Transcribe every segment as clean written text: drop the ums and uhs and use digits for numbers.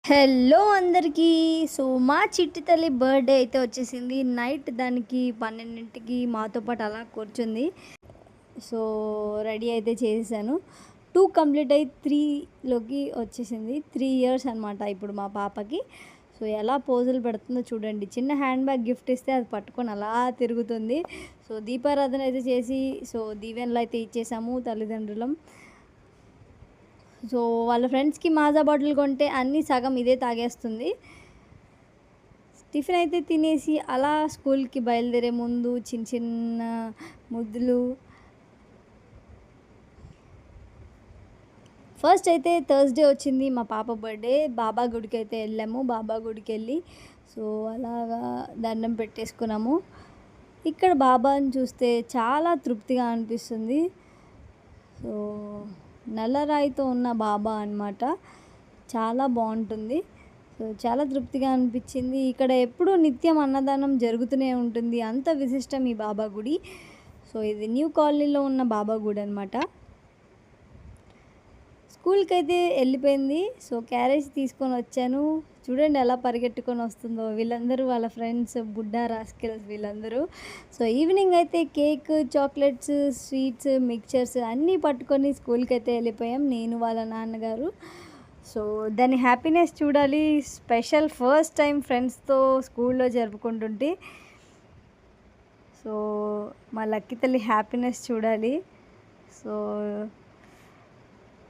Hello అందరికీ. So, మా చిట్టి తల్లి బర్త్‌డే అయితే వచ్చేసింది. నైట్ దానికి 12కి మాతో పాటు అలా కూర్చుంది. సో, రెడీ అయితే చేసేసాను. 2 కంప్లీట్ అయ్యి 3లోకి వచ్చేసింది. 3 ఇయర్స్ అనమాట ఇప్పుడు మా పాపకి. సో, ఎలా పోజులు పెడుతుందో చూడండి. చిన్న హ్యాండ్ బ్యాగ్ గిఫ్ట్ ఇస్తే అది పట్టుకొని అలా తిరుగుతుంది. సో, దీపారాధన అయితే చేసి దీవెనలు అయితే ఇచ్చేసాము తల్లిదండ్రులం. సో, వాళ్ళ ఫ్రెండ్స్‌కి మాజా బాటిల్ కొంటే అన్నీ సగం ఇదే తాగేస్తుంది. టిఫిన్ అయితే తినేసి అలా స్కూల్‌కి బయలుదేరే ముందు చిన్న చిన్న ముద్దులు. ఫస్ట్ అయితే థర్స్‌డే వచ్చింది మా పాప బర్త్‌డే. బాబా గుడికైతే వెళ్ళాము. బాబా గుడికెళ్ళి అలాగా దండం పెట్టేసుకున్నాము. ఇక్కడ బాబాని చూస్తే చాలా తృప్తిగా అనిపిస్తుంది. సో, నల్లరాయితో ఉన్న బాబా అనమాట. చాలా బాగుంటుంది. సో, చాలా తృప్తిగా అనిపించింది. ఇక్కడ ఎప్పుడూ నిత్యం అన్నదానం జరుగుతూనే ఉంటుంది. అంత విశిష్టం ఈ బాబా గుడి. సో, ఇది న్యూ కాలనీలో ఉన్న బాబా గుడి అనమాట. స్కూల్‌కైతే వెళ్ళిపోయింది. సో, క్యారేజ్ తీసుకొని వచ్చాను. చూడండి ఎలా పరిగెట్టుకొని వస్తుందో. వీళ్ళందరూ వాళ్ళ ఫ్రెండ్స్ బుడ్డా రాస్కెల్స్ వీళ్ళందరూ. సో, ఈవినింగ్ అయితే కేక్, చాక్లెట్స్, స్వీట్స్, మిక్చర్స్ అన్నీ పట్టుకొని స్కూల్‌కైతే వెళ్ళిపోయాం నేను, వాళ్ళ నాన్నగారు. సో, దాని హ్యాపీనెస్ చూడాలి. స్పెషల్ ఫస్ట్ టైం ఫ్రెండ్స్‌తో స్కూల్‌లో జరుపుకుంటుంటే. సో, మా లక్కీ తల్లి హ్యాపీనెస్ చూడాలి. సో,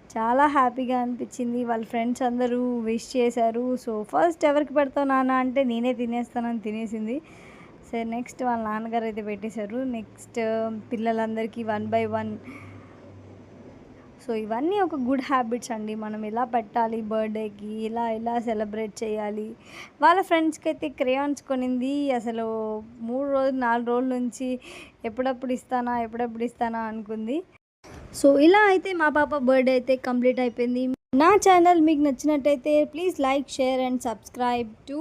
చాలా హ్యాపీగా అనిపించింది. వాళ్ళ ఫ్రెండ్స్ అందరూ విష్ చేశారు. సో, ఫస్ట్ ఎవరికి పెడతావు నాన్న అంటే నేనే తినేస్తానని తినేసింది. సో, నెక్స్ట్ వాళ్ళ నాన్నగారు అయితే పెట్టేశారు. నెక్స్ట్ పిల్లలందరికీ 1 బై 1. సో, ఇవన్నీ ఒక గుడ్ హ్యాబిట్స్ అండి. మనం ఇలా పెట్టాలి బర్త్డేకి, ఇలా సెలబ్రేట్ చేయాలి. వాళ్ళ ఫ్రెండ్స్కి అయితే క్రేయాన్స్ కొనింది. అసలు 3 రోజులు 4 రోజుల నుంచి ఎప్పుడెప్పుడు ఇస్తానా అనుకుంది. సో, ఇలా అయితే మా పాప బర్త్‌డే అయితే కంప్లీట్ అయిపోయింది. నా ఛానల్ మీకు నచ్చినట్టయితే please like, share and subscribe to